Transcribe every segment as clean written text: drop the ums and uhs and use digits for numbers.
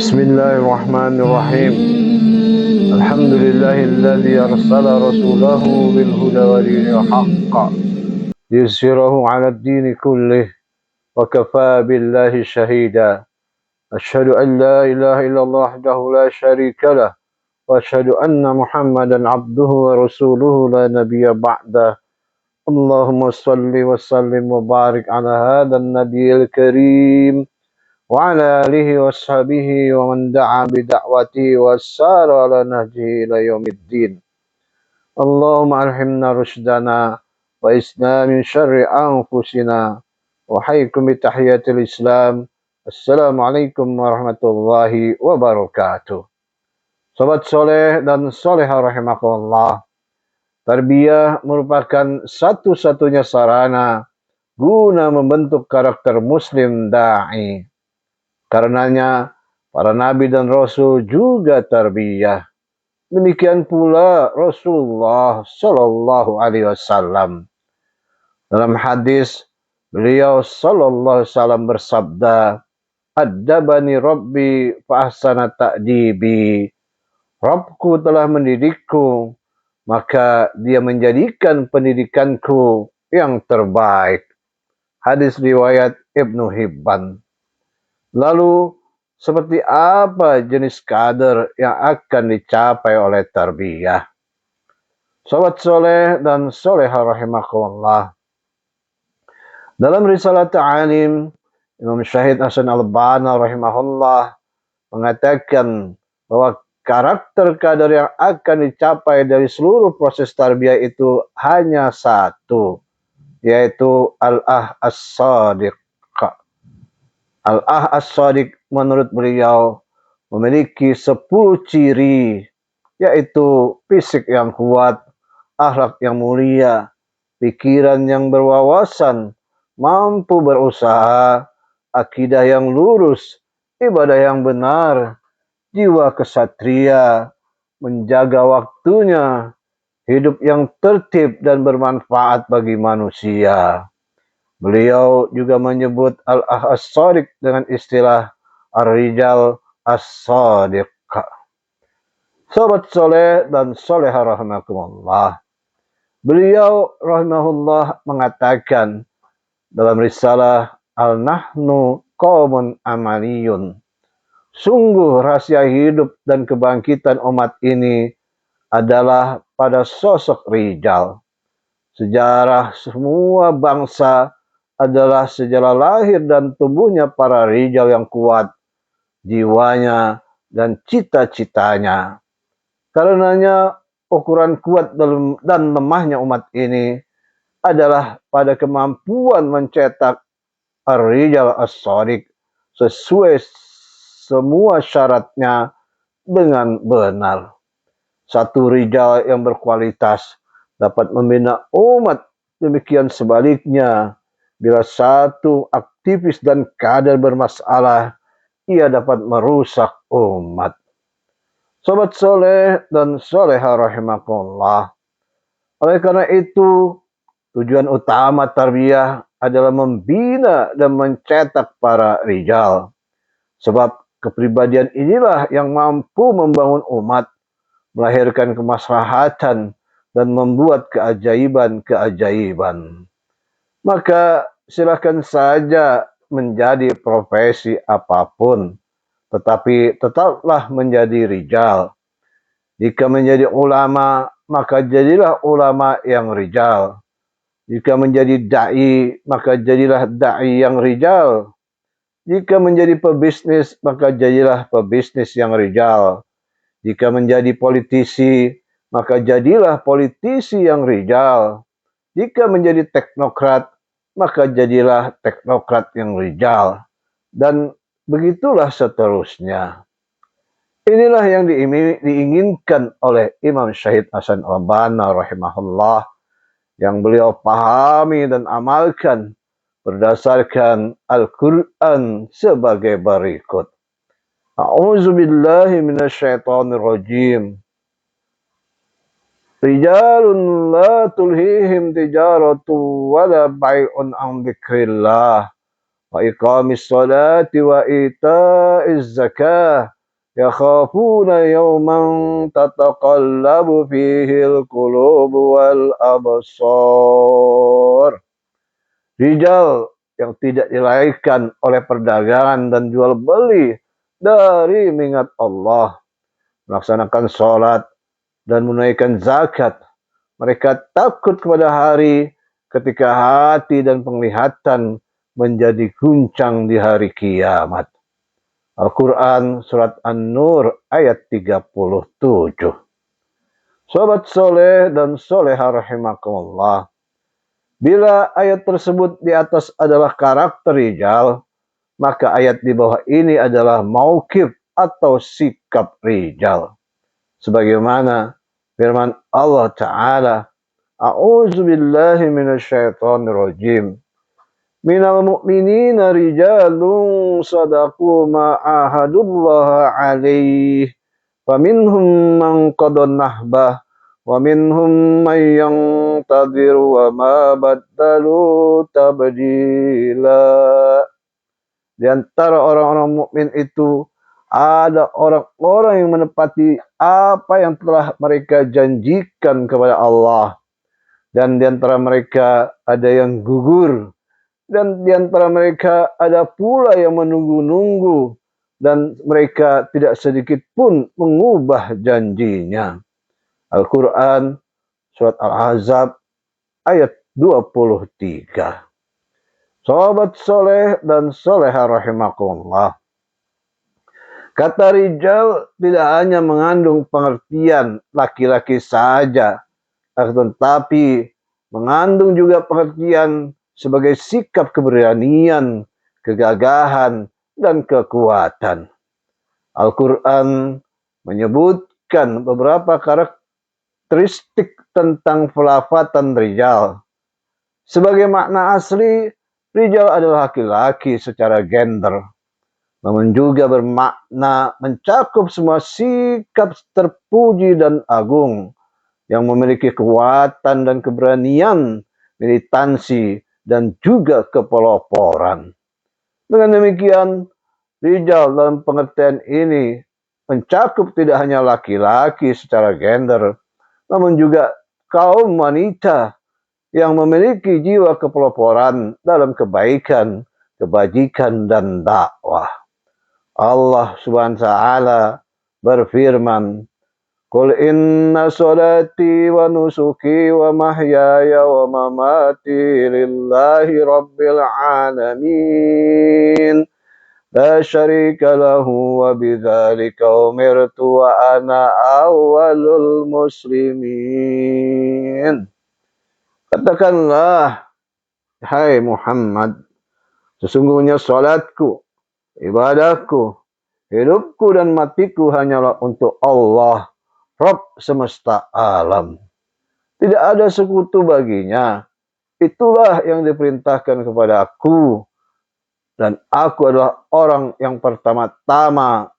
Bismillahirrahmanirrahim. Alhamdulillahilladzi arsala rasulahu bil huda wa dinil haqq liyuzhirahu 'ala ad-dini kullih wa kafaa billahi shahida. Asyhadu an la ilaha illallah wahdahu la syarika lah wa asyhadu anna Muhammadan 'abduhu wa rasuluhu la nabiyya ba'dah. Allahumma shalli wa sallim wa barik 'ala hadzal nabiyil karim wa ala alihi wa sahbihi wa man da'a bida'watihi wa sara ala nahjihi ila yaumiddin. Allahumma alhimna rushdana wa isna min syarri anfusina wa haykum bi tahiyatil Islam. Assalamualaikum warahmatullahi wabarakatuh. Sobat soleh dan soleha rahimakumullah. Tarbiyah merupakan satu-satunya sarana guna membentuk karakter muslim da'i. Karenanya para nabi dan rasul juga tarbiyah. Demikian pula Rasulullah Shallallahu Alaihi Wasallam. Dalam hadis beliau Shallallahu Alaihi Wasallam bersabda, "Addabani Rabbi fa ahsana ta'dibi." Rabbku telah mendidikku, maka dia menjadikan pendidikanku yang terbaik. Hadis riwayat Ibnu Hibban. Lalu, seperti apa jenis kader yang akan dicapai oleh tarbiyah? Sobat soleh dan soleha rahimakumullah. Dalam risalah ta'alim, Imam Syahid Hasan al-Banna rahimahullah mengatakan bahwa karakter kader yang akan dicapai dari seluruh proses tarbiyah itu hanya satu, yaitu al-ah as-sadiq. Al-ah as-sadiq menurut beliau memiliki 10 ciri, yaitu fisik yang kuat, akhlak yang mulia, pikiran yang berwawasan, mampu berusaha, akidah yang lurus, ibadah yang benar, jiwa kesatria, menjaga waktunya, hidup yang tertib dan bermanfaat bagi manusia. Beliau juga menyebut al-ah as-sadiq dengan istilah ar-rijal as-sadiq. Sobat soleh dan soleha rahimakumullah. Beliau rahimahullah mengatakan dalam risalah al-nahnu qaumun amaliyun. Sungguh rahasia hidup dan kebangkitan umat ini adalah pada sosok rijal. Sejarah semua bangsa adalah sejarah lahir dan tumbuhnya para rijal yang kuat, jiwanya dan cita-citanya. Karenanya ukuran kuat dan lemahnya umat ini adalah pada kemampuan mencetak ar-rijal as-sadiq sesuai semua syaratnya dengan benar. Satu rijal yang berkualitas dapat membina umat, demikian sebaliknya. Bila satu aktivis dan kader bermasalah, ia dapat merusak umat. Sobat soleh dan soleha rahimakumullah. Oleh karena itu, tujuan utama tarbiyah adalah membina dan mencetak para rijal. Sebab kepribadian inilah yang mampu membangun umat, melahirkan kemaslahatan, dan membuat keajaiban-keajaiban. Maka silakan saja menjadi profesi apapun, tetapi tetaplah menjadi rijal. Jika menjadi ulama, maka jadilah ulama yang rijal. Jika menjadi da'i, maka jadilah da'i yang rijal. Jika menjadi pebisnis, maka jadilah pebisnis yang rijal. Jika menjadi politisi, maka jadilah politisi yang rijal. Jika menjadi teknokrat, maka jadilah teknokrat yang rijal. Dan begitulah seterusnya. Inilah yang diinginkan oleh Imam Syahid Hasan al-Banna rahimahullah, yang beliau pahami dan amalkan berdasarkan Al-Quran sebagai berikut. A'udzu billahi minasyaitonir rajim. Rijalun la tulhihim tijaratu wala bai'un an dzikrillah wa iqamis salati wa ita'iz zakah yakhafuna yawman tataqallabu fihil qulubu wal absar. Rijal yang tidak dilahirkan oleh perdagangan dan jual beli dari mengingat Allah, melaksanakan sholat dan menunaikan zakat. Mereka takut kepada hari ketika hati dan penglihatan menjadi guncang di hari kiamat. Al-Quran Surat An-Nur ayat 37. Sobat soleh dan soleha rahimakumullah. Bila ayat tersebut di atas adalah karakter rijal, maka ayat di bawah ini adalah mauqif atau sikap rijal. Sebagaimana firman Allah Ta'ala, A'udzu billahi minasyaitonir rajim. Minal mu'minina rijalun sadaqu ma ahadullaha alaih. Faminhum man qada nahbah wa minhum man yantadhir wa ma baddalu tabdila. Di antara orang-orang mukmin itu ada orang-orang yang menepati apa yang telah mereka janjikan kepada Allah. Dan di antara mereka ada yang gugur. Dan di antara mereka ada pula yang menunggu-nunggu. Dan mereka tidak sedikit pun mengubah janjinya. Al-Quran Surat Al-Ahzab ayat 23. Sahabat soleh dan soleha rahimakumullah. Kata rijal tidak hanya mengandung pengertian laki-laki saja, tetapi mengandung juga pengertian sebagai sikap keberanian, kegagahan, dan kekuatan. Al-Quran menyebutkan beberapa karakteristik tentang pelafatan rijal. Sebagai makna asli, rijal adalah laki-laki secara gender, namun juga bermakna mencakup semua sikap terpuji dan agung, yang memiliki kekuatan dan keberanian, militansi, dan juga kepeloporan. Dengan demikian, rijal dalam pengertian ini mencakup tidak hanya laki-laki secara gender, namun juga kaum wanita yang memiliki jiwa kepeloporan dalam kebaikan, kebajikan, dan dakwah. Allah Subhanahu wa Ta'ala berfirman, Qul inna salati wa nusuki wa mahyaya wa mamati lillahi rabbil alamin. La syarika lahu wa bidzalika umirtu wa ana awwalul muslimin. Katakanlah, hai Muhammad, sesungguhnya salatku, ibadahku, hidupku dan matiku hanyalah untuk Allah, Rabb semesta alam. Tidak ada sekutu baginya. Itulah yang diperintahkan kepada aku. Dan aku adalah orang yang pertama-tama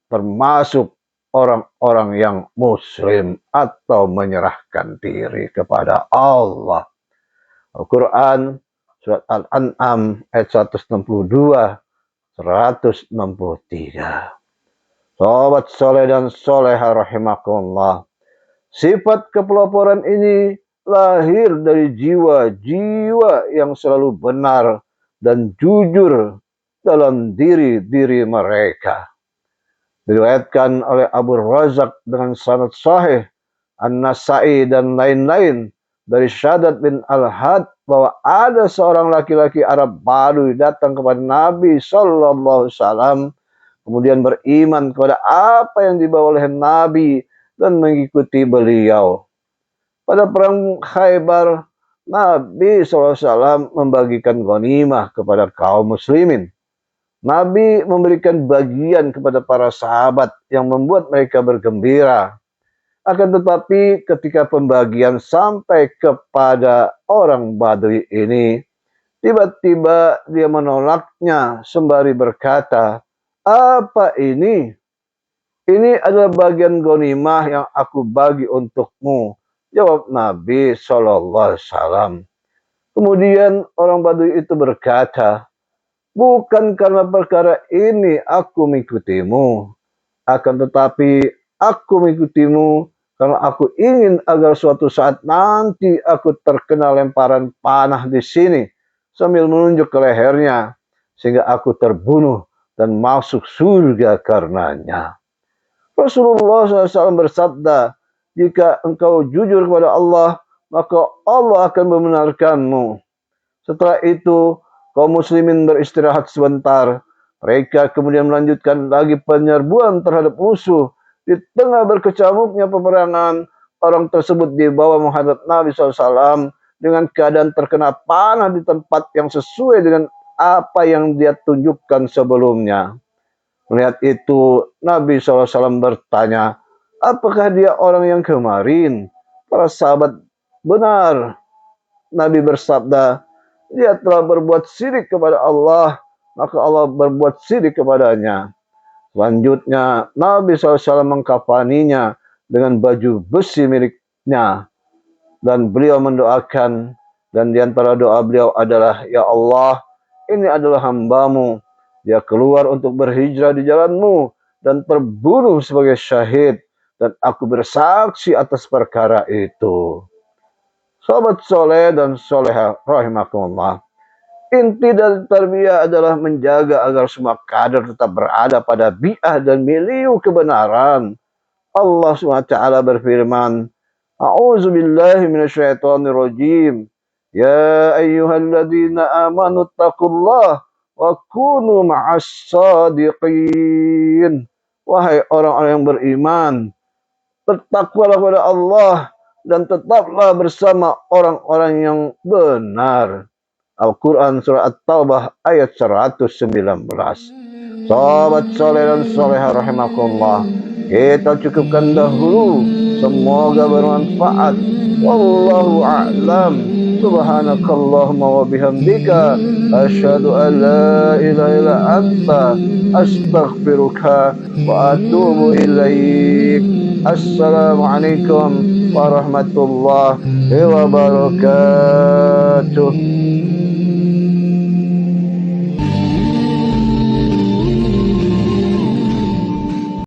termasuk orang-orang yang muslim atau menyerahkan diri kepada Allah. Al-Quran Surat Al-An'am ayat 162, 163. Sahabat soleh dan soleha rahimakumullah. Sifat kepeloporan ini lahir dari jiwa-jiwa yang selalu benar dan jujur dalam diri-diri mereka. Diriwayatkan oleh Abu Razak dengan sanad sahih, An-Nasai dan lain-lain dari Syaddad bin Al-Had bahwa ada seorang laki-laki Arab Badui datang kepada Nabi sallallahu alaihi wasallam, kemudian beriman kepada apa yang dibawa oleh Nabi dan mengikuti beliau. Pada perang Khaybar, Nabi SAW membagikan ghanimah kepada kaum muslimin. Nabi memberikan bagian kepada para sahabat yang membuat mereka bergembira. Akan tetapi ketika pembagian sampai kepada orang Badui ini, tiba-tiba dia menolaknya sembari berkata, apa ini? Ini adalah bagian ghanimah yang aku bagi untukmu. Jawab Nabi SAW. Kemudian orang Badui itu berkata, bukan karena perkara ini aku mengikutimu. Akan tetapi aku mengikutimu karena aku ingin agar suatu saat nanti aku terkena lemparan panah di sini, sambil menunjuk ke lehernya, sehingga aku terbunuh dan masuk surga karenanya. Rasulullah SAW bersabda, jika engkau jujur kepada Allah, maka Allah akan membenarkanmu. Setelah itu, kaum muslimin beristirahat sebentar. Mereka kemudian melanjutkan lagi penyerbuan terhadap musuh. Di tengah berkecamuknya peperangan, orang tersebut dibawa menghadap Nabi SAW dengan keadaan terkena panah di tempat yang sesuai dengan apa yang dia tunjukkan sebelumnya. Melihat itu, Nabi SAW bertanya, apakah dia orang yang kemarin? Para sahabat, benar. Nabi bersabda, dia telah berbuat syirik kepada Allah, maka Allah berbuat syirik kepadanya. Selanjutnya, Nabi SAW mengkafaninya dengan baju besi miliknya. Dan beliau mendoakan, dan di antara doa beliau adalah, ya Allah, ini adalah hambamu. Dia keluar untuk berhijrah di jalanmu dan terbunuh sebagai syahid. Dan aku bersaksi atas perkara itu. Sahabat soleh dan soleha rahimakumullah. Inti dari tarbiyah adalah menjaga agar semua kader tetap berada pada bi'ah dan milieu kebenaran. Allah SWT berfirman, A'udzu billahi minasyaitonir rajim. Ya ayyuhalladzina amanu taqullaha wa kunu ma'as shadiqin. Wahai orang-orang yang beriman, bertakwalah kepada Allah dan tetaplah bersama orang-orang yang benar. Al-Quran Surah At-Taubah ayat 119. Sahabat soleh dan soleha rahimakumullah, kita cukupkan dahulu. Semoga bermanfaat. Wallahu a'lam. Subhanakallahumma wa bihamdika asyhadu an la ilaha illa anta astaghfiruka wa atubu ilaik. Assalamualaikum warahmatullahi wabarakatuh.